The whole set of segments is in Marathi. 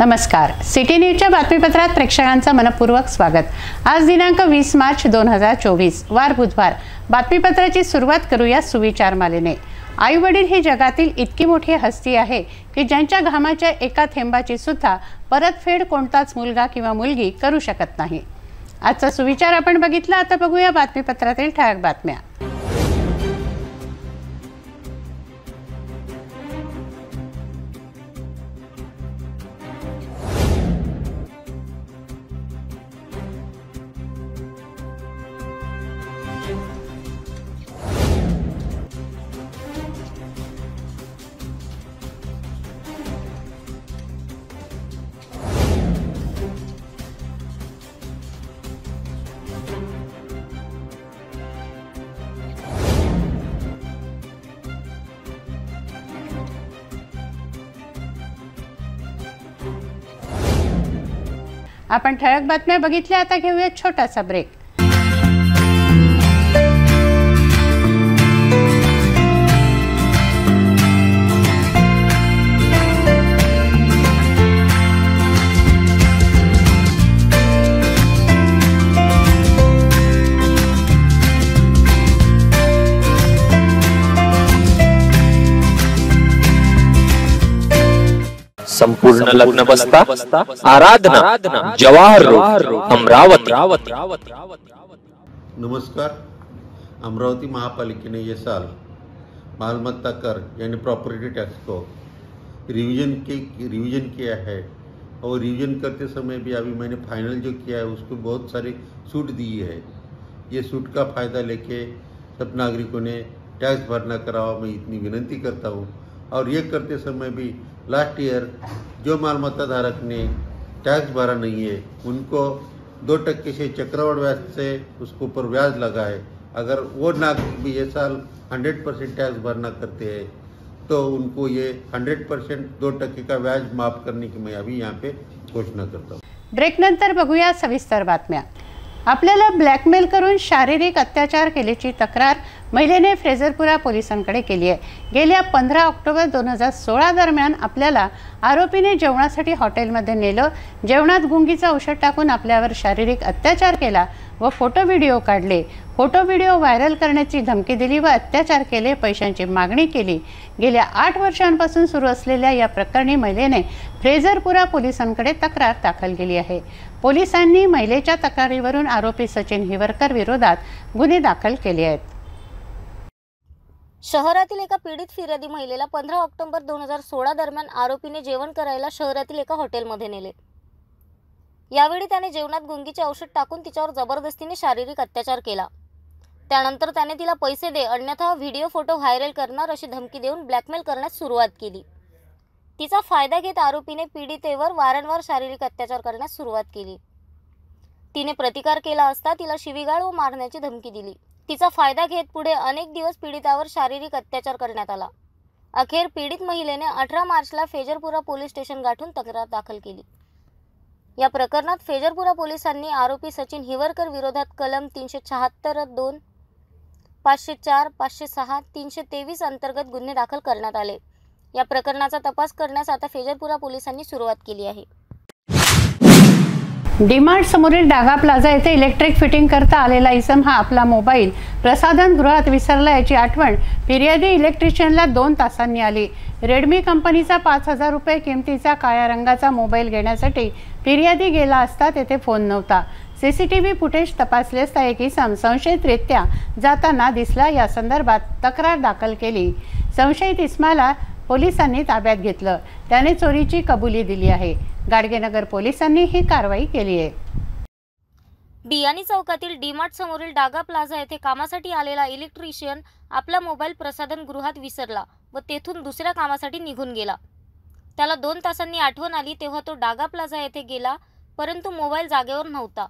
नमस्कार, सिटी न्यूजच्या बातमीपत्रात प्रेक्षकांचं मनपूर्वक स्वागत। आज दिनांक 20 मार्च 2024 वार बुधवार। बातमीपत्राची सुरुवात करूया सुविचार मालेने। आई वडील ही जगातील इतकी मोठी हस्ती आहे की ज्यांच्या घामाच्या एका थेंबाची सुद्धा परतफेड कोणताच मुलगा किंवा मुलगी करू शकत नाही। आजचा सुविचार आपण बघितला, आता बघूया बातमीपत्रातील ठळक बातम्या। आपण ठळक बातम्या बघितल्या, आता घेऊया छोटासा ब्रेक। संपूर्ण लग्न बसता आराधना जवाहर रोड अमरावती। नमस्कार। अमरावती महापालिकेने ये साल मालमत्ता कर यानी प्रॉपर्टी टैक्स को रिवीजन किया है और रिवीजन करते समय भी अभी मैंने फाइनल जो किया है उसको बहुत सारी छूट दी है। ये छूट का फ़ायदा लेके सब नागरिकों ने टैक्स भरना करावा, मैं इतनी विनती करता हूँ। और ये करते समय भी लास्ट ईयर जो मालमत्ता धारक ने टैक्स भरा नहीं है उनको 2% से चक्रवृद्धि ब्याज से उसके ऊपर ब्याज लगा है। अगर वो नागरिक भी ये साल 100% टैक्स भरना करते हैं तो उनको ये 100% 2% का ब्याज माफ करने की मैं अभी यहाँ पे घोषणा करता हूँ। ब्रेक नंतर बघूया सविस्तर बातम्या। आपल्याला ब्लॅकमेल करून शारीरिक अत्याचार केल्याची तक्रार महिलेने फ्रेझरपुरा पोलिसांकडे केली आहे। गेल्या 15 ऑक्टोबर 2016 दरम्यान आपल्याला आरोपीने जेवणासाठी हॉटेलमध्ये नेलं, जेवणात गुंगीचं औषध टाकून आपल्यावर शारीरिक अत्याचार केला व फोटो व्हिडिओ काढले, फोटो व्हिडिओ व्हायरल करण्याची धमकी दिली व अत्याचार केले, पैशांची मागणी केली। गेल्या 8 वर्षांपासून सुरू असलेल्या या प्रकरणी महिलेने फ्रेझरपुरा पोलिसांकडे तक्रार दाखल केली आहे। पोलिसांनी महिलेच्या तक्रारीवरून आरोपी सचिन हिवरकर विरोधात गुन्हे दाखल केले आहेत। शहरातील एका पीडित फिर्यादी महिलेला 15 ऑक्टोबर 2016 दरम्यान आरोपीने जेवण करायला शहरातील एका हॉटेलमध्ये नेले। यावेळी त्याने जेवणात गुंगीचे औषध टाकून तिच्यावर जबरदस्तीने शारीरिक अत्याचार केला। त्यानंतर त्याने तिला पैसे दे अन्यथा व्हिडिओ फोटो व्हायरल करणार अशी धमकी देऊन ब्लॅकमेल करण्यास सुरुवात केली। तिचा फायदा घेत आरोपीने पीडितेवर वारंवार शारीरिक अत्याचार करण्यास सुरुवात केली। तिने प्रतिकार केला असता तिला शिवीगाळ व मारण्याची धमकी दिली। तिचा फायदा घेत पुढे अनेक दिवस पीडितावर शारीरिक अत्याचार करण्यात आला। अखेर पीडित महिलेने 18 मार्चला फेजरपुरा पोलीस स्टेशन गाठून तक्रार दाखल केली। या प्रकरणात फेजरपुरा पोलिसांनी आरोपी सचिन हिवरकर विरोधात कलम 376(2), 504, 506, 323 अंतर्गत गुन्हे दाखल करण्यात आले। या प्रकरणाचा तपास करण्यास आता फेजरपुरा पोलिसांनी सुरुवात केली आहे। डीमार्ट समोरील डागा प्लाझा येथे इलेक्ट्रिक फिटिंग करता आलेला इसम हा आपला मोबाईल प्रसाधन गृहात विसरला याची आठवण फिर्यादी इलेक्ट्रिशियनला 2 तासांनी आली। रेडमी कंपनीचा 5000 रुपये किमतीचा काळ्या रंगाचा मोबाईल घेण्यासाठी फिर्यादी गेला असता तेथे फोन नव्हता। सीसीटीव्ही फुटेज तपासले असता एक इसम संशयितरित्या जाताना दिसला। या संदर्भात तक्रार दाखल केली। संशयित इसमाला पोलिसांनी ताब्यात घेतलं, त्याने चोरीची कबुली दिली आहे। गाडगेनगर पोलिसांनी ही कारवाई केली आहे। बियाणी चौकातील डीमार्ट समोरील डागा प्लाझा येथे कामासाठी आलेला इलेक्ट्रिशियन आपला मोबाईल प्रसाधन गृहात विसरला व तेथून दुसऱ्या कामासाठी निघून गेला। त्याला 2 तासांनी आठवण आली तेव्हा तो डागा प्लाझा येथे गेला, परंतु मोबाईल जागेवर नव्हता।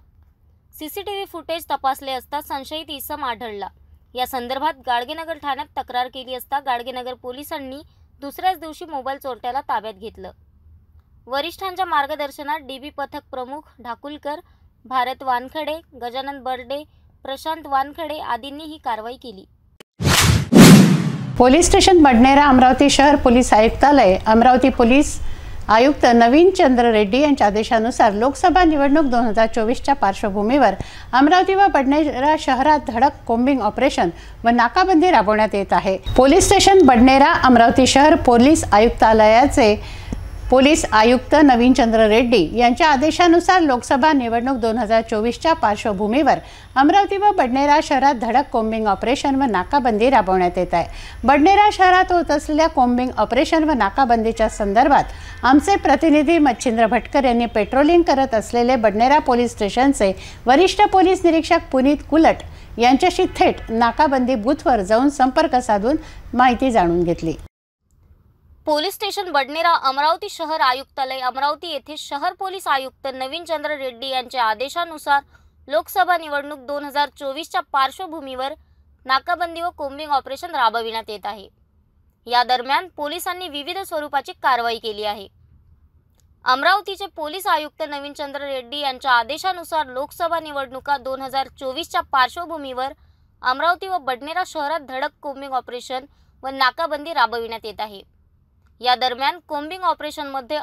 सीसीटीव्ही फुटेज तपासले असता संशयित इसम आढळला। या संदर्भात गाडगेनगर ठाण्यात तक्रार केली असता गाडगेनगर पोलिसांनी दुसऱ्याच दिवशी मोबाईल चोरट्याला ताब्यात घेतलं। वरिष्ठांच्या मार्गदर्शनात डीबी पथक प्रमुख ढाकुलकर, भारत वानखडे, गजानन बर्डे, प्रशांत वानखडे आदींनी ही कारवाई केली। पोलीस स्टेशन बडनेरा, अमरावती शहर पोलीस आयुक्तालय, अमरावती पोलीस आयुक्त नवीन चंद्र रेड्डी यांच्या आदेशानुसार लोकसभा निवडणूक 2024च्या पार्श्वभूमीवर अमरावती व बडनेरा शहरात धडक कोम्बिंग ऑपरेशन व नाकाबंदी राबवण्यात येत आहे। पोलीस स्टेशन बडनेरा अमरावती शहर पोलीस आयुक्तालयाचे पोलीस आयुक्त नवीन चंद्र रेड्डी यांच्या आदेशानुसार लोकसभा निवडणूक 2024च्या पार्श्वभूमीवर अमरावती व बडनेरा शहरात धडक कोम्बिंग ऑपरेशन व नाकाबंदी राबवण्यात येत आहे। बडनेरा शहरात होत असलेल्या कोम्बिंग ऑपरेशन व नाकाबंदीच्या संदर्भात आमचे प्रतिनिधी मच्छिंद्र भटकर यांनी पेट्रोलिंग करत असलेले बडनेरा पोलीस स्टेशनचे वरिष्ठ पोलीस निरीक्षक पुनीत कुलट यांच्याशी थेट नाकाबंदी बूथवर जाऊन संपर्क साधून माहिती जाणून घेतली। पोलीस स्टेशन बडनेरा अमरावती शहर आयुक्तालय अमरावती येथे शहर पोलीस आयुक्त नवीन चंद्र रेड्डी यांच्या आदेशानुसार लोकसभा निवडणूक 2024च्या पार्श्वभूमीवर नाकाबंदी व कोम्बिंग ऑपरेशन राबविण्यात येत आहे। या दरम्यान पोलिसांनी विविध स्वरूपाची कारवाई केली आहे। अमरावतीचे पोलीस आयुक्त नवीन चंद्र रेड्डी यांच्या आदेशानुसार लोकसभा निवडणुका 2024च्या पार्श्वभूमीवर अमरावती व बडनेरा शहरात धडक कोम्बिंग ऑपरेशन व नाकाबंदी राबविण्यात येत आहे। या दरम्यान कोम्बिंग ऑपरेशनमध्ये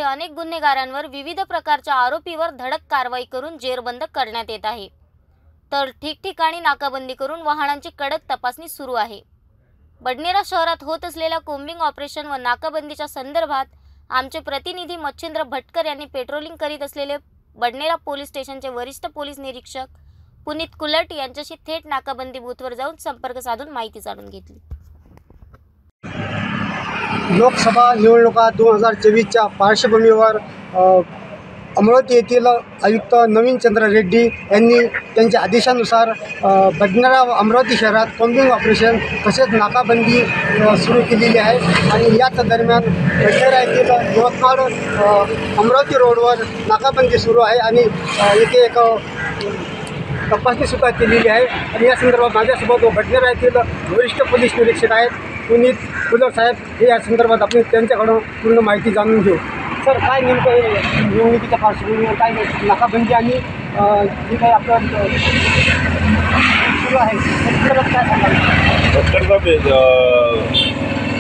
अनेक गुन्हेगारांवर विविध प्रकारच्या आरोपीवर धडक कारवाई करून जेरबंद करण्यात येत आहे। तर ठिकठिकाणी नाकाबंदी करून वाहनांची कडक तपासणी सुरू आहे। बडनेरा शहरात होत असलेल्या कोम्बिंग ऑपरेशन व नाकाबंदीच्या संदर्भात आमचे प्रतिनिधी मच्छिंद्र भटकर यांनी पेट्रोलिंग करीत असलेले बडनेरा पोलीस स्टेशनचे वरिष्ठ पोलीस निरीक्षक पुनीत कुलट यांच्याशी थेट नाकाबंदी बूथवर जाऊन संपर्क साधून माहिती जाणून घेतली। लोकसभा निवडणुका 2024च्या पार्श्वभूमीवर अमरावती येथील आयुक्त नवीन चंद्र रेड्डी यांनी त्यांच्या आदेशानुसार बडनेरा व अमरावती शहरात कोम्बिंग ऑपरेशन तसेच नाकाबंदी सुरू केलेली आहे आणि याच दरम्यान बडनेरा येथील यवतमाळ अमरावती रोडवर नाकाबंदी सुरू आहे आणि येथे एक तपासणी सुद्धा केलेली आहे। आणि या संदर्भात माझ्यासोबत बडनेरा येथील वरिष्ठ पोलीस निरीक्षक आहेत पुनीत कुलट साहेब, हे या संदर्भात आपण त्यांच्याकडून पूर्ण माहिती जाणून घेऊ। सर, काय नेमकं निवडणुकीच्या पार्श्वभूमीवर काय नाकाबंदी आणि जे काही आपलं सुरू आहे संदर्भात काय सांगाल?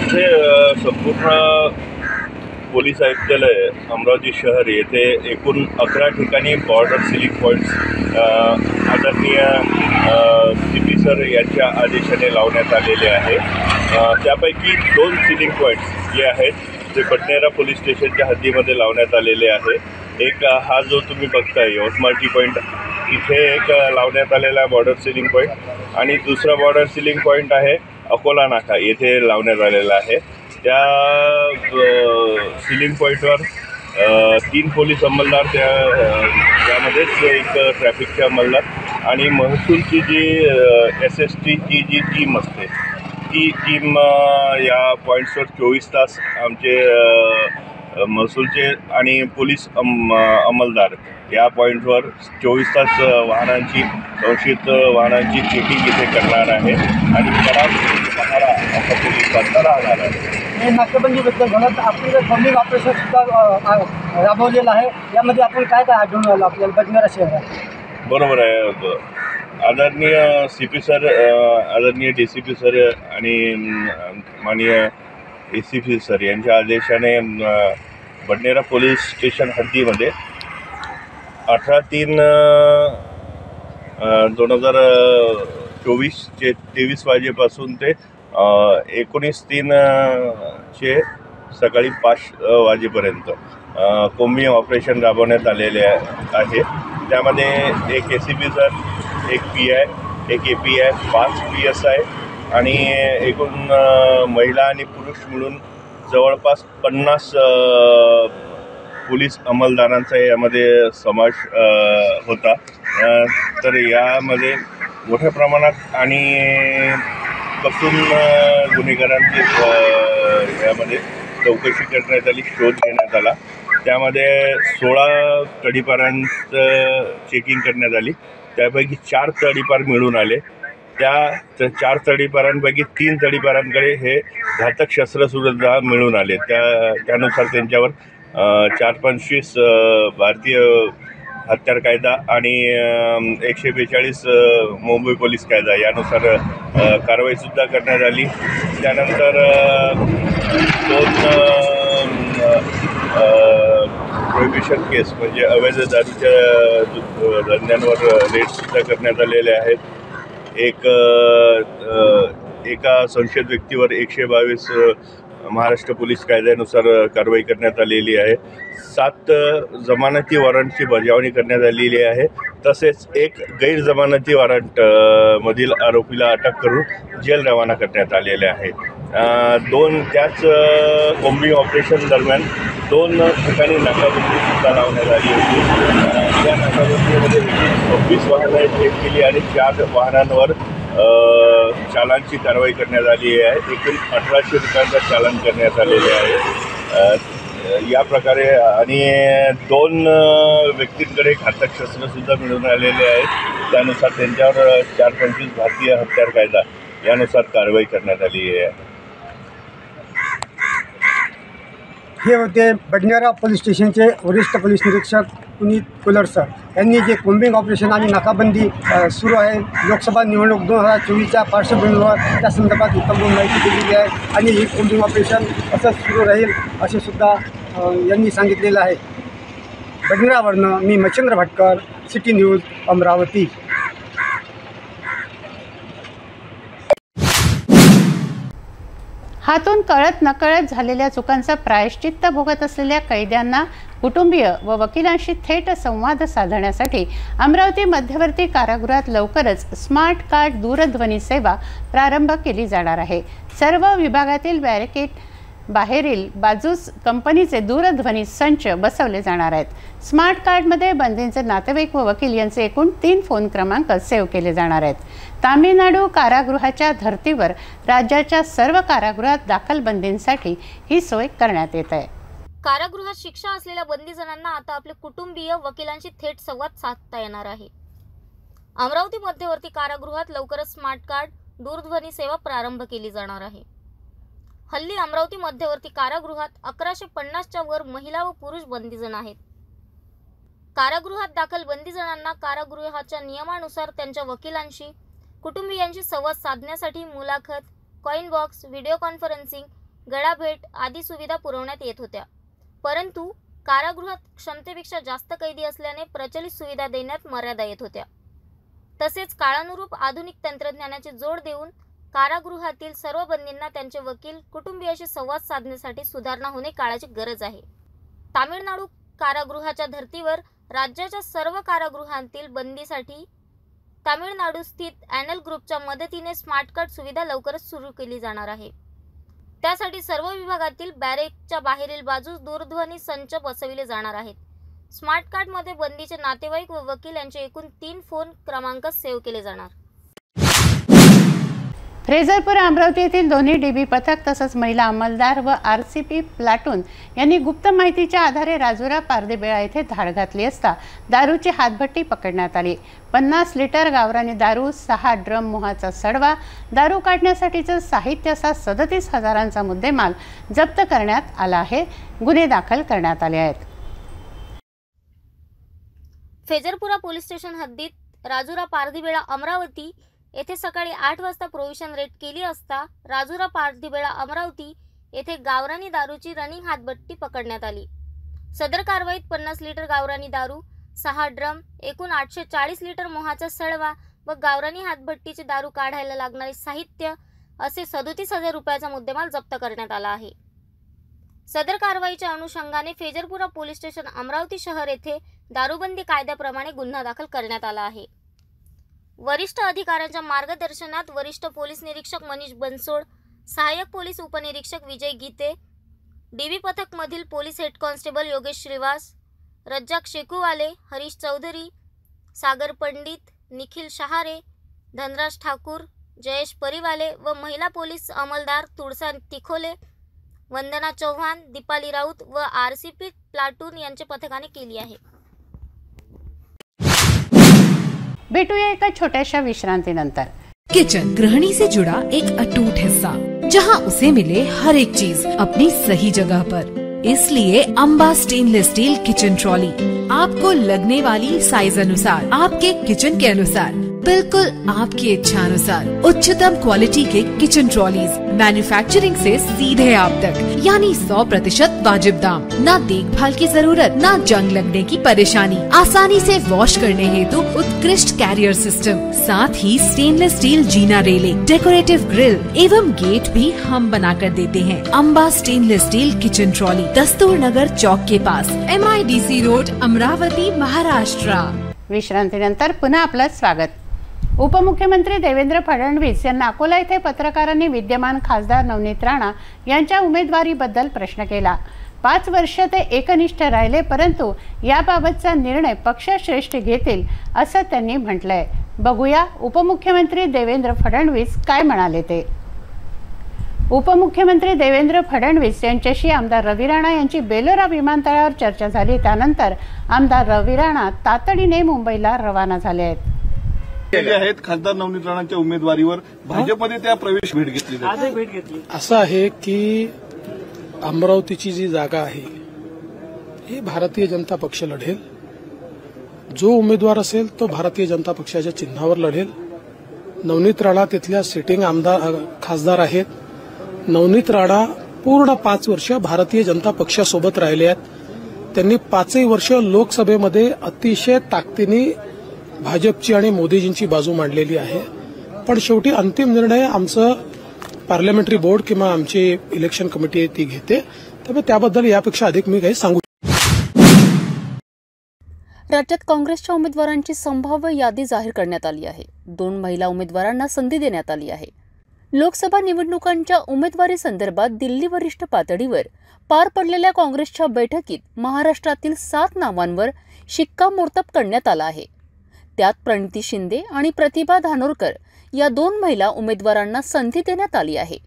इथे संपूर्ण पोलीस आयुक्तालय अमरावती शहर येथे एकूण 11 ठिकाणी बॉर्डर सिलिंग पॉईंट्स आदरणीय CP सर यांच्या आदेशाने लावण्यात आलेले आहे। त्यापैकी 2 सिलिंग पॉईंट्स जे आहेत ते बडनेरा पोलीस स्टेशनच्या हद्दीमध्ये लावण्यात आलेले आहे। एक हा जो तुम्ही बघताय यवतमाळ टी पॉईंट, इथे एक लावण्यात आलेला बॉर्डर सिलिंग पॉईंट आणि दुसरा बॉर्डर सिलिंग पॉईंट आहे अकोला नाका येथे लावण्यात आलेला आहे। त्या सिलिंग पॉईंटवर 3 पोलीस अंमलदार त्यामध्येच एक ट्रॅफिकचे अंमलदार आणि महसूलची जी SSTची जी टीम असते ती टीम या पॉईंट्सवर 24 तास आमचे महसूलचे आणि पोलीस अंमलदार या पॉईंटवर 24 तास वाहनांची संशयित वाहनांची चेकिंग इथे करणार आहे आणि पहारा असा पोलिसांचा राहणार आहे। हे नाकाबंदीबद्दल घडत आपण कोम्बिंग ऑपरेशन सुद्धा राबवलेलं आहे, यामध्ये आपण काय काय आढळून आलं आपल्याला बडनेरा शहरात? बरोबर आहे। आदरणीय CP सर, आदरणीय DCP सर आणि माननीय ACP सर यांच्या आदेशाने बडनेरा पोलीस स्टेशन हद्दीमध्ये 18/3/2024 चे 23 वाजेपासून ते 19/3 चे सकाळी 5 वाजेपर्यंत कोम्बिंग ऑपरेशन राबवण्यात आलेले आहे। त्यामध्ये एक ACP सर, एक PI, एक API, 5 PSI आणि एकूण महिला आणि पुरुष मिळून जवळपास 50 पोलीस अंमलदारांचा यामध्ये समावेश होता। तर यामध्ये मोठ्या प्रमाणात आणि कसून गुन्हेगारांची यामध्ये चौकशी करण्यात आली, शोध घेण्यात आला। त्यामध्ये 16 तडीपारांचं चेकिंग करण्यात आली, त्यापैकी 4 तडीपार मिळून आले। त्या 4 तडीपारांपैकी 3 तडीपारांकडे हे घातक शस्त्रसुद्धा मिळून आले। त्यानुसार त्यांच्यावर 4-25 भारतीय हत्यार कायदा आणि 142 मुंबई पोलीस कायदा यानुसार कारवाईसुद्धा करण्यात आली। त्यानंतर 2 प्रोहिबिशन केस म्हणजे अवैध दारूच्या धंद्यांवर रेडसुद्धा करण्यात आलेले आहेत। एका संशयित व्यक्तीवर 122 महाराष्ट्र पोलीस कायद्यानुसार कारवाई करण्यात आलेली आहे। 7 जमानती वॉरंटची बजावणी करण्यात आलेली आहे। तसेच एक गैर जमानती वॉरंट मधील आरोपीला अटक करून जेल रवाना करण्यात आलेले आहे। त्याच कोम्बिंग ऑपरेशन दरम्यान 2 ठिकाणी नाकाबंदी सुद्धा लावण्यात आली होती। या नाकाबंदीमध्ये 26 वाहनं चेक केली आणि 4 वाहनांवर चालांची कारवाई करण्यात आली आहे। एकूण 1800 रुपयांचा चालान करण्यात आलेले आहे। या प्रकारे आणि 2 व्यक्तींकडे घातक शस्त्रसुद्धा मिळून आलेले आहेत। त्यानुसार त्यांच्यावर 425 भारतीय हत्यार कायदा यानुसार कारवाई करण्यात आली आहे। हे होते बडनेरा पोलीस स्टेशनचे वरिष्ठ पोलीस निरीक्षक पुनीत कुलर सर यांनी जे कोम्बिंग ऑपरेशन आणि नाकाबंदी सुरू आहे लोकसभा निवडणूक 2024च्या पार्श्वभूमीवर त्या संदर्भात उत्तम माहिती दिलेली आहे आणि ही कोम्बिंग ऑपरेशन असंच सुरू राहील असे सुद्धा यांनी सांगितलेलं आहे। बडनेरावरनं मी मच्छिंद्र भटकर, सिटी न्यूज अमरावती। हातून कळत नकळत झालेल्या चुकांचा प्रायश्चित्त भोगत असलेल्या कैद्यांना कुटुंबीय व वकिलांशी थेट संवाद साधण्यासाठी अमरावती मध्यवर्ती कारागृहात लवकरच स्मार्ट कार्ड दूरध्वनी सेवा प्रारंभ केली जाणार आहे। सर्व विभागातील बॅरिकेड बाहेरील बाजूस कंपनीचे दूरध्वनी संच बसवले जाणार आहेत। स्मार्ट कार्डमध्ये बंदींचे नातेवाईक व वकील यांचे एकूण 3 फोन क्रमांक सेव्ह केले जाणार आहेत। तामिळनाडू कारागृहाच्या धर्तीवर राज्याच्या सर्व कारागृहात दाखल बंदींसाठी ही सोय करण्यात येत आहे। कारागृहात शिक्षा असलेल्या बंदीजनांना आता आपले कुटुंबीय वकिलांशी थेट संवाद साधता येणार आहे। अमरावती मध्यवर्ती कारागृहात लवकरच स्मार्ट कार्ड दूरध्वनी सेवा प्रारंभ केली जाणार आहे। हल्ली अमरावती मध्यवर्ती कारागृहात 1150च्या वर महिला व पुरुष बंदीजन आहेत। कारागृहात दाखल बंदीजनांना कारागृहाच्या नियमानुसार त्यांच्या वकिलांशी कुटुंबियांशी संवाद साधण्यासाठी मुलाखत, कॉइन बॉक्स, व्हिडिओ कॉन्फरन्सिंग, गळाभेट आदी सुविधा पुरवण्यात येत होत्या। परंतु कारागृहात क्षमतेपेक्षा जास्त कैदी असल्याने प्रचलित सुविधा देण्यात मर्यादा येत होत्या। तसेच काळानुरूप आधुनिक तंत्रज्ञानाची जोड देऊन कारागृहातील सर्व बंदींना त्यांचे वकील कुटुंबियाशी संवाद साधण्यासाठी सुधारणा होणे काळाची गरज आहे। तामिळनाडू कारागृहाच्या धर्तीवर राज्याच्या सर्व कारागृहांतील बंदीसाठी तामिळनाडू स्थित ॲनल ग्रुपच्या मदतीने स्मार्ट कार्ड सुविधा लवकरच सुरू केली जाणार आहे। त्यासाठी सर्व विभागातील बॅरेकच्या बाहेरील बाजूस दूरध्वनी संच बसविले जाणार आहेत। स्मार्ट कार्डमध्ये बंदीचे नातेवाईक व वकील यांचे एकूण 3 फोन क्रमांक सेव्ह केले जाणार। फ्रेझरपूर अमरावती येथील दोन्ही डीबी पथक तसंच महिला अंमलदार व आरसीपी प्लाटून यांनी गुप्त माहितीच्या आधारे राजुरा पारदेबेळा येथे धाड घातली असता दारूची हातभट्टी पकडण्यात आली। 50 लिटर गावरानी दारू, 6 ड्रम मोहाचा सडवा, दारू काढण्यासाठीचं साहित्य असा 37,000चा मुद्देमाल जप्त करण्यात आला आहे। गुन्हे दाखल करण्यात आले आहेत। फेजरपुरा पोलीस स्टेशन हद्दीत राजुरा पारदेबेळा अमरावती येथे सकाळी 8 वाजता प्रोव्हिजन रेड केली असता राजुरा पारदेबेळा अमरावती येथे गावरानी दारूची रनिंग हातभट्टी पकडण्यात आली। सदर कारवाईत 50 लिटर गावरानी दारू, 6 ड्रम, एकूण 840 लिटर मोहाचा सडवा व गावरानी हातभट्टीचे दारू काढायला लागणारे साहित्य असे 37,000 रुपयाचा मुद्देमाल जप्त करण्यात आला आहे। सदर कारवाईच्या अनुषंगाने फेजरपुरा पोलीस स्टेशन अमरावती शहर येथे दारूबंदी कायद्याप्रमाणे गुन्हा दाखल करण्यात आला आहे। वरिष्ठ अधिकाऱ्यांच्या मार्गदर्शनात वरिष्ठ पोलीस निरीक्षक मनीष बनसोड, सहाय्यक पोलीस उपनिरीक्षक विजय गीते, डीबी पथक मधील police head constable Yogesh Shrivas, Razzaq Shekuwale, Harish Chaudhari, Sagar Pandit, Nikhil Shahare, Dhanraj Thakur, Jayesh Parivale व महिला पोलीस अंमलदार तुळसा तिखोले, वंदना चौहान, दीपाली राऊत व आरसीपी प्लाटून यांच्या पथकाने केली आहे। भेटूया एका छोट्याशा विश्रांतीनंतर। किचन गृहिणी से जुड़ा एक अटूट हिस्सा, जहां उसे मिले हर एक चीज अपनी सही जगह पर। इसलिए Amba stainless steel kitchen trolley आपको लगने वाली साइज अनुसार, आपके किचन के अनुसार, बिल्कुल आपकी इच्छा अनुसार उच्चतम क्वालिटी के किचन ट्रॉलीज मैन्युफैक्चरिंग से सीधे आप तक, यानी 100% वाजिब दाम, ना देखभाल की जरूरत, ना जंग लगने की परेशानी, आसानी से वॉश करने हेतु उत्कृष्ट कैरियर सिस्टम, साथ ही स्टेनलेस स्टील जीना रेलिंग, डेकोरेटिव ग्रिल एवं गेट भी हम बना कर देते हैं। Amba stainless steel kitchen trolley, Dastur Nagar चौक के पास, MIDC रोड, अमरावती, महाराष्ट्र। विश्रांतीनंतर पुन्हा आपलं स्वागत। उपमुख्यमंत्री देवेंद्र फडणवीस यांना अकोला येथे पत्रकारांनी विद्यमान खासदार नवनीत राणा यांच्या उमेदवारीबद्दल प्रश्न केला। 5 वर्ष ते एकनिष्ठ राहिले, परंतु याबाबतचा निर्णय पक्षश्रेष्ठी घेतील असं त्यांनी म्हटलंय। बघूया उपमुख्यमंत्री देवेंद्र फडणवीस काय म्हणाले ते। उपमुख्यमंत्री देवेंद्र फडणवीस यांच्याशी आमदार रवी राणा यांची बेलोरा विमानतळावर चर्चा झाली। त्यानंतर आमदार रवी राणा तातडीने मुंबईला रवाना झाले आहेत। खासदार नवनीत राणांच्या उमेदवारीवर भाजपमध्ये त्या प्रवेश भेट घेतली। असं आहे की अमरावतीची जी जागा आहे ही भारतीय जनता पक्ष लढेल। जो उमेदवार असेल तो भारतीय जनता पक्षाच्या चिन्हावर लढेल। नवनीत राणा तिथल्या सिटिंग खासदार आहेत। नवनीत राणा पूर्ण 5 वर्ष भारतीय जनता पक्षासोबत राहिले आहेत। त्यांनी 5 वर्ष लोकसभेमध्ये अतिशय ताकदीने भाजपची आणि मोदीजींची बाजू मांडलेली आहे। पण शेवटी अंतिम निर्णय आमचं पार्लमेंटरी बोर्ड किंवा आमची इलेक्शन कमिटी ती घेते, त्यामुळे त्याबद्दल यापेक्षा अधिक मी काही सांगू। राज्यात काँग्रेसच्या उमेदवारांची संभाव्य यादी जाहीर करण्यात आली आहे। 2 महिला उमेदवारांना संधी देण्यात आली आहे। लोकसभा निवडणुकांच्या उमेदवारी संदर्भात दिल्ली वरिष्ठ पातळीवर पार पडलेल्या काँग्रेसच्या बैठकीत महाराष्ट्रातील 7 नावांवर शिक्कामोर्तब करण्यात आला आहे। त्यात प्रणिती शिंदे आणि प्रतिभा धानोरकर या 2 महिला उमेदवारांना संधी देण्यात आली आहे।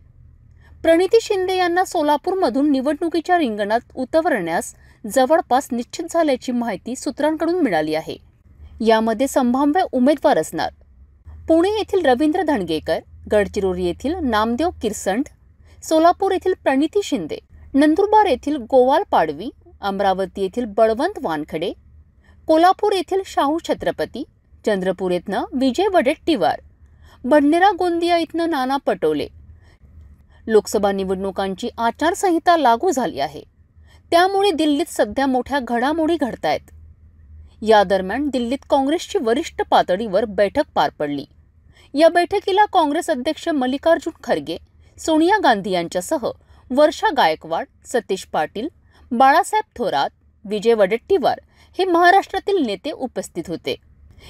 प्रणिती शिंदे यांना सोलापूरमधून निवडणुकीच्या रिंगणात उतरवण्यास जवळपास निश्चित झाल्याची माहिती सूत्रांकडून मिळाली आहे। यामध्ये संभाव्य उमेदवार असणार पुणे येथील रवींद्र धणगेकर, गडचिरोली येथील नामदेव किरसंठ, सोलापूर येथील प्रणिती शिंदे, नंदुरबार येथील गोवाल पाडवी, अमरावती येथील बळवंत वानखडे, कोल्हापूर येथील शाहू छत्रपती, चंद्रपूर येथनं विजय वडेट्टीवार, भंडारा गोंदिया इथनं नाना पटोले। लोकसभा निवडणुकांची आचारसंहिता लागू झाली आहे, त्यामुळे दिल्लीत सध्या मोठ्या घडामोडी घडतायत। या दरम्यान दिल्लीत काँग्रेसची वरिष्ठ पातळीवर बैठक पार पडली। या बैठकीला काँग्रेस अध्यक्ष मल्लिकार्जुन खरगे, सोनिया गांधी यांच्यासह वर्षा गायकवाड, सतीश पाटील, बाळासाहेब थोरात, विजय वडेट्टीवार हे महाराष्ट्रातील नेते उपस्थित होते।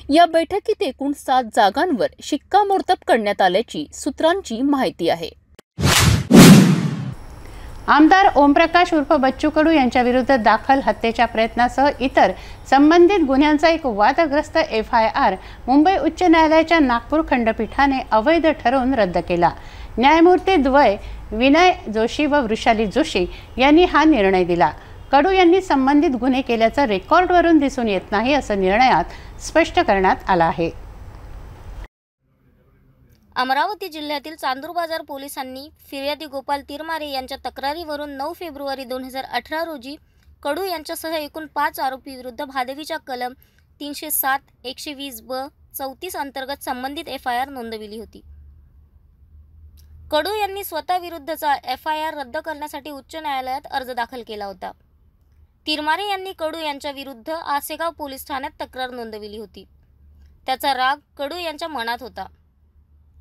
या बैठकीत एकूण 7 जागांवर शिक्कामोर्तब करण्यात आल्याची सूत्रांची माहिती आहे। आमदार ओमप्रकाश उर्फ बच्चू कडू यांच्या विरुद्ध दाखल हत्येच्या प्रयत्नासह इतर संबंधित गुन्ह्यांचा एक वादग्रस्त FIR मुंबई उच्च न्यायालयाच्या नागपूर खंडपीठाने अवैध ठरवून रद्द केला। न्यायमूर्ती द्वय विनय जोशी व वृषाली जोशी यांनी हा निर्णय दिला। कडू यांनी संबंधित गुन्हे केल्याचं रेकॉर्डवरून दिसून येत नाही असं निर्णयात स्पष्ट करण्यात आलं आहे। अमरावती जिल्ह्यातील चांदूर बाजार पोलिसांनी फिर्यादी गोपाल तिरमारे यांच्या तक्रारीवरून 9 फेब्रुवारी 2018 रोजी कडू यांच्यासह एकूण 5 आरोपी विरुद्ध भादवीच्या कलम 307, 120B, 34 अंतर्गत संबंधित FIR नोंदविली होती। कडू यांनी स्वतः विरुद्धचा FIR रद्द करण्यासाठी उच्च न्यायालयात अर्ज दाखल केला होता। तिरमारे यांनी कडू यांच्या विरुद्ध आसेगाव पोलीस ठाण्यात तक्रार नोंदविली होती। त्याचा राग कडू यांच्या मनात होता,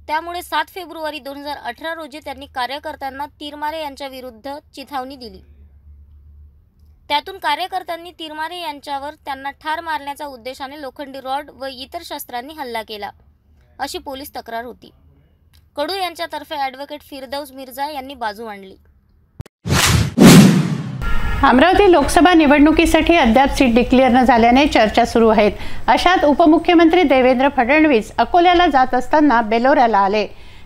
त्यामुळे 7 फेब्रुवारी 2018 रोजी त्यांनी कार्यकर्त्यांना तिरमारे यांच्या विरुद्ध चिथावणी दिली। त्यातून कार्यकर्त्यांनी तिरमारे यांच्यावर त्यांना ठार मारण्याच्या उद्देशाने लोखंडी रॉड व इतर शस्त्रांनी हल्ला केला अशी पोलीस तक्रार होती। कडू यांच्यातर्फे ॲडव्होकेट फिरदौस मिर्झा यांनी बाजू मांडली। अमरावती लोकसभा निवडणुकीसाठी अद्याप सीट डिक्लेअर न झाल्याने चर्चा सुरू आहेत। अशात उपमुख्यमंत्री देवेंद्र फडणवीस अकोल्याला जात असताना बेलोऱ्याला आले।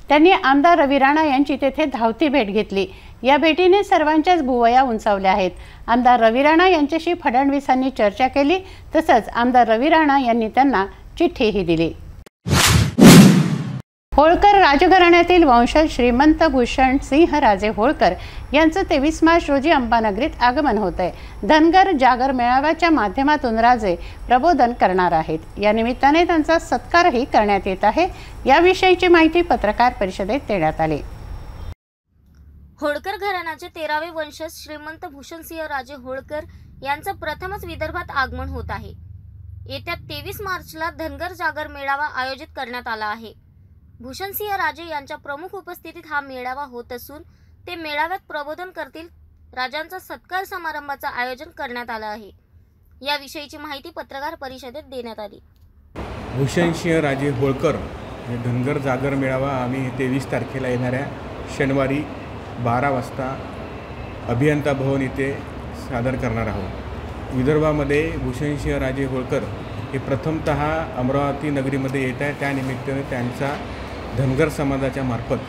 त्यांनी आमदार रवी राणा यांची तेथे धावती भेट घेतली। या भेटीने सर्वांच्याच भुवया उंचावल्या आहेत। आमदार रवी राणा यांच्याशी फडणवीसांनी चर्चा केली, तसंच आमदार रवी राणा यांनी त्यांना चिठ्ठीही दिली। होळकर राजघराण्यातील वंशज श्रीमंत भूषण सिंह राजे होळकर यांचं 23 मार्च रोजी अंबानगरीत आगमन होत आहे। धनगर जागर मेळाव्याच्या माध्यमातून राजे प्रबोधन करणार आहेत। या निमित्ताने त्यांचा सत्कारही करण्यात येत आहे। याविषयीची माहिती पत्रकार परिषदेत देण्यात आली। होळकर घराण्याचे 13वे वंशज श्रीमंत भूषणसिंह राजे होळकर यांचं प्रथमच विदर्भात आगमन होत आहे। येत्या 23 मार्चला धनगर जागर मेळावा आयोजित करण्यात आला आहे। भूषणसिंह राजे यांच्या प्रमुख उपस्थितीत हा मेळावा होत असून ते मेळाव्यात प्रबोधन करतील। राजांचा सत्कार समारंभाचं आयोजन करण्यात आलं आहे। याविषयीची माहिती पत्रकार परिषदेत देण्यात आली। भूषणसिंह राजे होळकर हे धनगर जागर मेळावा आम्ही 23 तारखेला येणाऱ्या शनिवारी 12 वाजता अभियंता भवन येथे सादर करणार आहोत। विदर्भामध्ये भूषणसिंह राजे होळकर हे प्रथमतः अमरावती नगरीमध्ये येत आहे। त्यानिमित्ताने त्यांचा धनगर समाजाच्या मार्फत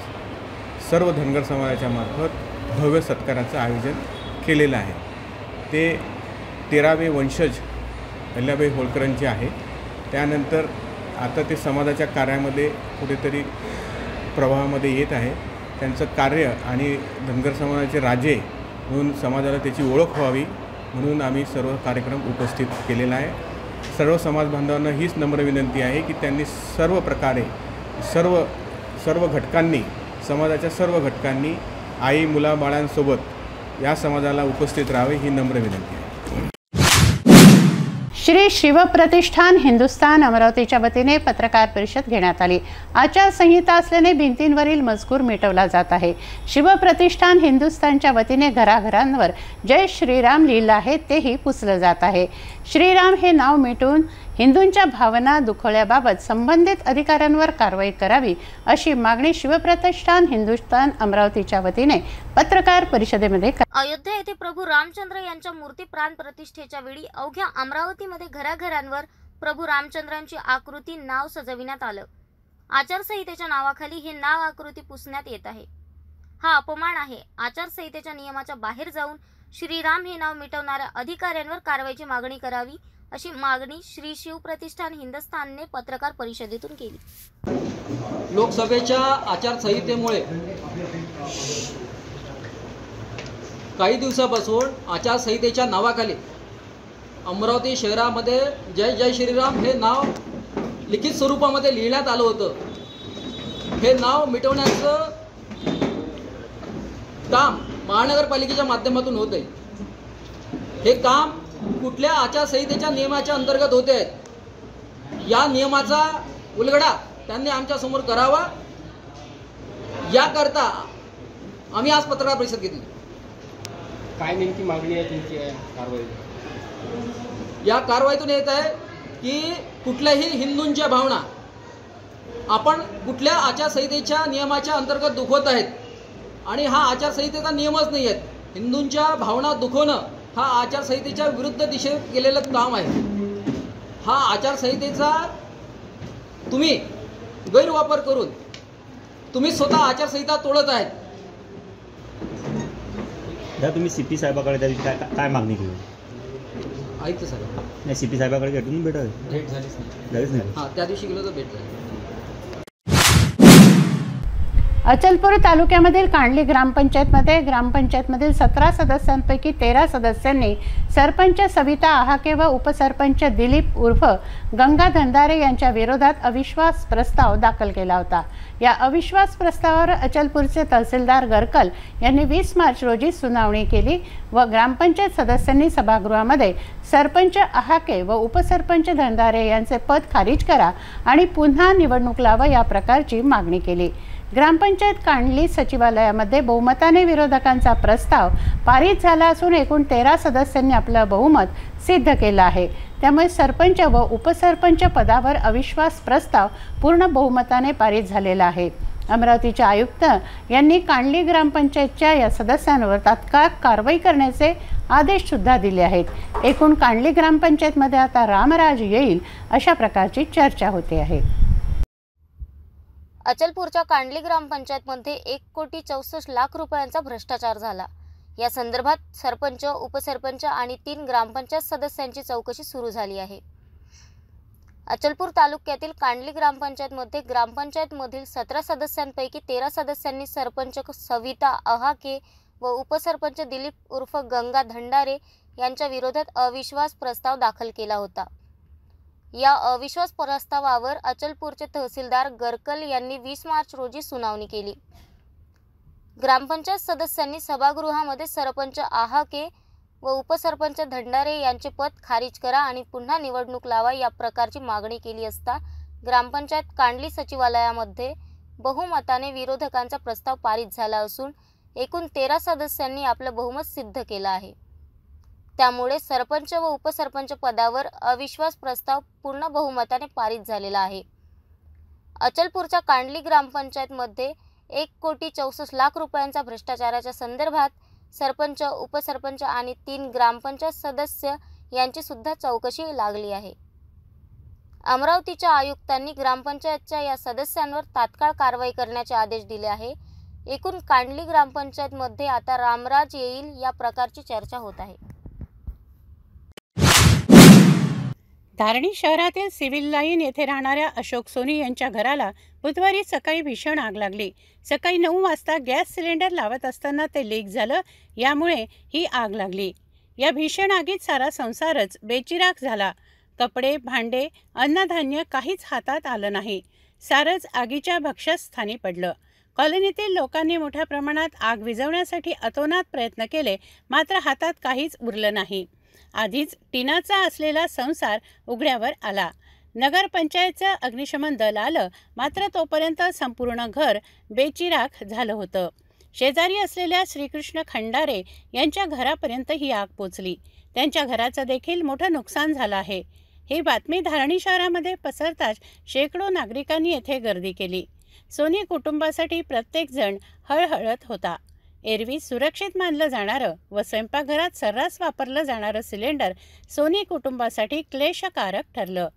सर्व धनगर समाजाच्या मार्फत भव्य सत्काराचं आयोजन केलेलं आहे। ते 13वे वंशज अहिल्याबाई होळकरांचे आहे। त्यानंतर आता ते समाजाच्या कार्यामध्ये कुठेतरी प्रवाहामध्ये येत आहे। त्यांचं कार्य आणि धनगर समाजाचे राजे म्हणून समाजाला त्याची ओळख व्हावी म्हणून आम्ही सर्व कार्यक्रम उपस्थित केलेला आहे। सर्व समाज बांधवांना हीच नम्र विनंती आहे की त्यांनी सर्व प्रकारे सर्व घटकांनी समाजाच्या सर्व घटकांनी आई मुलाबाळांसोबत या समाजाला उपस्थित राहावे ही नम्र विनंती आहे। श्री शिवप्रतिष्ठान हिंदुस्थान अमरावतीच्या वतीने पत्रकार परिषद घेण्यात आली। आचारसंहिता असल्याने भिंतींवरील मजकूर मिटवला जात आहे। शिवप्रतिष्ठान हिंदुस्थानच्या वतीने घराघरांवर जय श्रीराम लिहिलं आहे तेही पुसलं जात आहे। श्रीराम हे नाव मिटवून हिंदूंच्या भावना दुखवल्याबाबत संबंधित अधिकाऱ्यांवर कारवाई करावी अशी मागणी शिवप्रतिष्ठान हिंदुस्थान अमरावतीच्या वतीने पत्रकार परिषदेमध्ये अयोध्या येथे प्रभू रामचंद्र यांच्या मूर्ती प्राण प्रतिष्ठेच्या वेळी अवघ्या अमरावतीमध्ये घराघरांवर प्रभू रामचंद्रांची आकृती नाव सजविण्यात आलं। आचारसंहितेच्या नावाखाली हे नाव आकृती पुसण्यात येत आहे। हा अपमान आहे। आचारसंहितेच्या नियमाच्या बाहेर जाऊन श्रीराम हे नाव मिटवणाऱ्या अधिकाऱ्यांवर कारवाईची मागणी करावी अशी मागणी श्री शिवप्रतिष्ठान हिंदुस्थानने पत्रकार परिषदेतून केली। लोकसभेच्या आचारसंहितेमुळे काही दिवसापासून आचारसंहितेच्या नावाखाली अमरावती शहरामध्ये जय जय श्रीराम हे नाव लिखित स्वरूपामध्ये लिहिण्यात आलं होतं। हे नाव मिटवण्याचं काम महानगरपालिकेच्या माध्यमातून होत आहे। हे काम कुठल्या आचारसंहितेच्या नियमाच्या अंतर्गत होते आहेत। या नियमाचा उलगडा त्यांनी आमच्या समोर करावा याकरता आम्ही आज पत्रकार परिषद घेतली। काय नेमकी मागणी आहे तुमची कारवाई? या कारवाईतून येत आहे की कुठल्याही हिंदूंच्या भावना आपण कुठल्या आचारसंहितेच्या नियमाच्या अंतर्गत दुखवत आहेत आणि हा आचारसंहितेचा नियमच नाही आहे। हिंदूंच्या भावना दुखवणं हा आचारसंहितेच्या विरुद्ध दिशेत केलेलं काम आहे। हा आचारसंहितेचा तुम्ही गैरवापर करून तुम्ही स्वतः आचारसंहिता तोडत आहेत। तुम्ही सीपी साहेबाकडे काय मागणी केली? ऐकतं सर नाही, सीपी साहेबाकडे भेटून भेट झालीच नाही। हां, त्या दिवशी गेलो तर भेट झाली। अचलपूर तालुक्यामधील कांडली ग्रामपंचायतमधील 17 सदस्यांपैकी 13 सदस्यांनी सरपंच सविता आहाके व उपसरपंच दिलीप उर्फ गंगा धंदारे यांच्या विरोधात अविश्वास प्रस्ताव दाखल केला होता। या अविश्वास प्रस्तावावर अचलपूरचे तहसीलदार गरकल यांनी 20 मार्च रोजी सुनावणी केली व ग्रामपंचायत सदस्यांनी सभागृहामध्ये सरपंच आहाके व उपसरपंच धंदारे यांचे पद खारिज करा आणि पुन्हा निवडणूक लावा या प्रकारची मागणी केली। ग्रामपंचायत कांडली सचिवालयामध्ये बहुमताने विरोधकांचा प्रस्ताव पारित झाला असून एकूण 13 सदस्यांनी आपलं बहुमत सिद्ध केलं आहे। त्यामुळे सरपंच व उपसरपंच पदावर अविश्वास प्रस्ताव पूर्ण बहुमताने पारित झालेला आहे। अमरावतीचे आयुक्त यांनी कांडली ग्रामपंचायतच्या या सदस्यांवर तात्काळ कारवाई करण्याचे आदेश सुद्धा दिले आहेत। एकूण कांडली ग्रामपंचायतमध्ये आता रामराज येईल अशा प्रकारची चर्चा होते आहे। अचलपूरच्या कांडली ग्रामपंचायतमध्ये 1,64,00,000 रुपयांचा भ्रष्टाचार झाला। या संदर्भात सरपंच, उपसरपंच आणि 3 ग्रामपंचायत सदस्यांची चौकशी सुरू झाली आहे। अचलपूर तालुक्यातील कांडली ग्रामपंचायतमध्ये ग्रामपंचायतमधील 17 सदस्यांपैकी 13 सदस्यांनी सरपंच सविता अहाके व उपसरपंच दिलीप उर्फ गंगा धंडारे यांच्या विरोधात अविश्वास प्रस्ताव दाखल केला होता। या अविश्वास प्रस्तावावर अचलपूरचे तहसीलदार गरकल यांनी 20 मार्च रोजी सुनावणी केली। ग्रामपंचायत सदस्यांनी सभागृहामध्ये सरपंच आहाके व उपसरपंच धंडारे यांचे पद खारिज करा आणि पुन्हा निवडणूक लावा या प्रकारची मागणी केली असता ग्रामपंचायत कांडली सचिवालयामध्ये बहुमताने विरोधकांचा प्रस्ताव पारित झाला असून एकूण 13 सदस्यांनी आपलं बहुमत सिद्ध केलं आहे। त्यामुळे सरपंच व उपसरपंच पदावर अविश्वास प्रस्ताव पूर्ण बहुमताने पारित झालेला आहे। अचलपूरच्या कांडली ग्रामपंचायतमध्ये 1,64,00,000 रुपयांचा भ्रष्टाचाराच्या संदर्भात सरपंच, उपसरपंच आणि 3 ग्रामपंचायत सदस्य यांची सुद्धा चौकशी लागली आहे। अमरावतीच्या आयुक्तांनी ग्रामपंचायतच्या या सदस्यांवर तात्काळ कारवाई करण्याचे आदेश दिले आहे। एकूण कांडली ग्रामपंचायतमध्ये आता रामराज येईल या प्रकारची चर्चा होत आहे। धारणी शहरातील सिव्हिल लाईन येथे राहणाऱ्या अशोक सोनी यांच्या घराला बुधवारी सकाळी भीषण आग लागली। सकाळी 9 वाजता गॅस सिलेंडर लावत असताना ते लीक झालं, यामुळे ही आग लागली। या भीषण आगीत सारा संसारच बेचिराख झाला। कपडे, भांडे, अन्नधान्य काहीच हातात आलं नाही। सारंच आगीच्या भक्ष्यस्थानी पडलं। कॉलनीतील लोकांनी मोठ्या प्रमाणात आग विझवण्यासाठी अतोनात प्रयत्न केले, मात्र हातात काहीच उरलं नाही। आधीच टिनाचा असलेला संसार उघड्यावर आला। नगरपंचायतचं अग्निशमन दल आलं, मात्र तोपर्यंत संपूर्ण घर बेचिराख झालं होतं। शेजारी असलेल्या श्रीकृष्ण खंडारे यांच्या घरापर्यंत ही आग पोचली। त्यांच्या घराचं देखील मोठं नुकसान झालं आहे। ही बातमी धारणी शहरामध्ये पसरताच शेकडो नागरिकांनी येथे गर्दी केली। सोनी कुटुंबासाठी प्रत्येक जण हळहळत होता। एरवी सुरक्षित मानलं जाणारं व स्वयंपाकघरात सर्रास वापरलं जाणारं सिलेंडर सोनी कुटुंबासाठी क्लेशकारक ठरलं।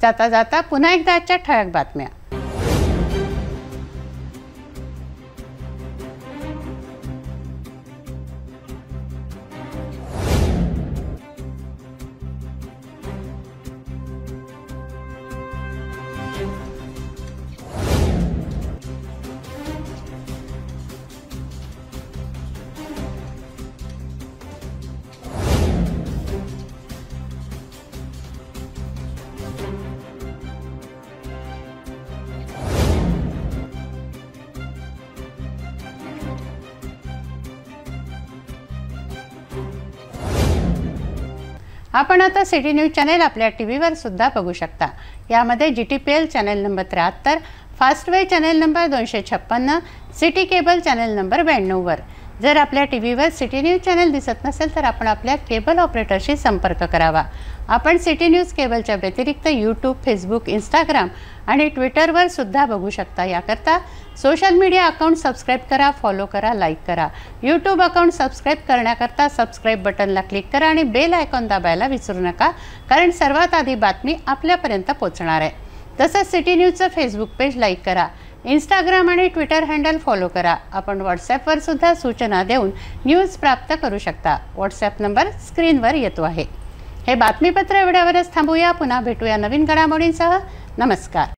जाता जाता पुन्हा एकदा आजच्या ठळक बातम्या। आपण आता सिटी न्यूज चॅनल आपल्या टीव्हीवर सुद्धा बघू शकता। यामध्ये GTPL channel number 73, Fastway channel number 256, city cable channel number 92 वर। जर आपल्या टीव्हीवर सिटी न्यूज चॅनल दिसत नसेल तर आपण आपल्या केबल ऑपरेटरशी संपर्क करावा। आपण सिटी न्यूज केबलच्या व्यतिरिक्त यूट्यूब, फेसबुक, इंस्टाग्राम आणि ट्विटरवर सुद्धा बघू शकता। याकरता सोशल मीडिया अकाउंट सबस्क्राइब करा, फॉलो करा, लाईक करा। यूट्यूब अकाउंट सबस्क्राइब करण्याकरता सबस्क्राइब बटनला क्लिक करा आणि बेल आयकॉन दाबायला विसरू नका, कारण सर्वात आधी बातमी आपल्यापर्यंत पोहोचणार आहे। तसंच सिटी न्यूजचं फेसबुक पेज लाईक करा, इंस्टाग्राम आणि ट्विटर हँडल फॉलो करा। आपण व्हॉट्सॲपवर सुद्धा सूचना देऊन न्यूज प्राप्त करू शकता। व्हॉट्सॲप नंबर स्क्रीनवर येतो आहे। हे बातमीपत्र एवढ्यावरच थांबूया। पुन्हा भेटूया नवीन घडामोडींसह। नमस्कार।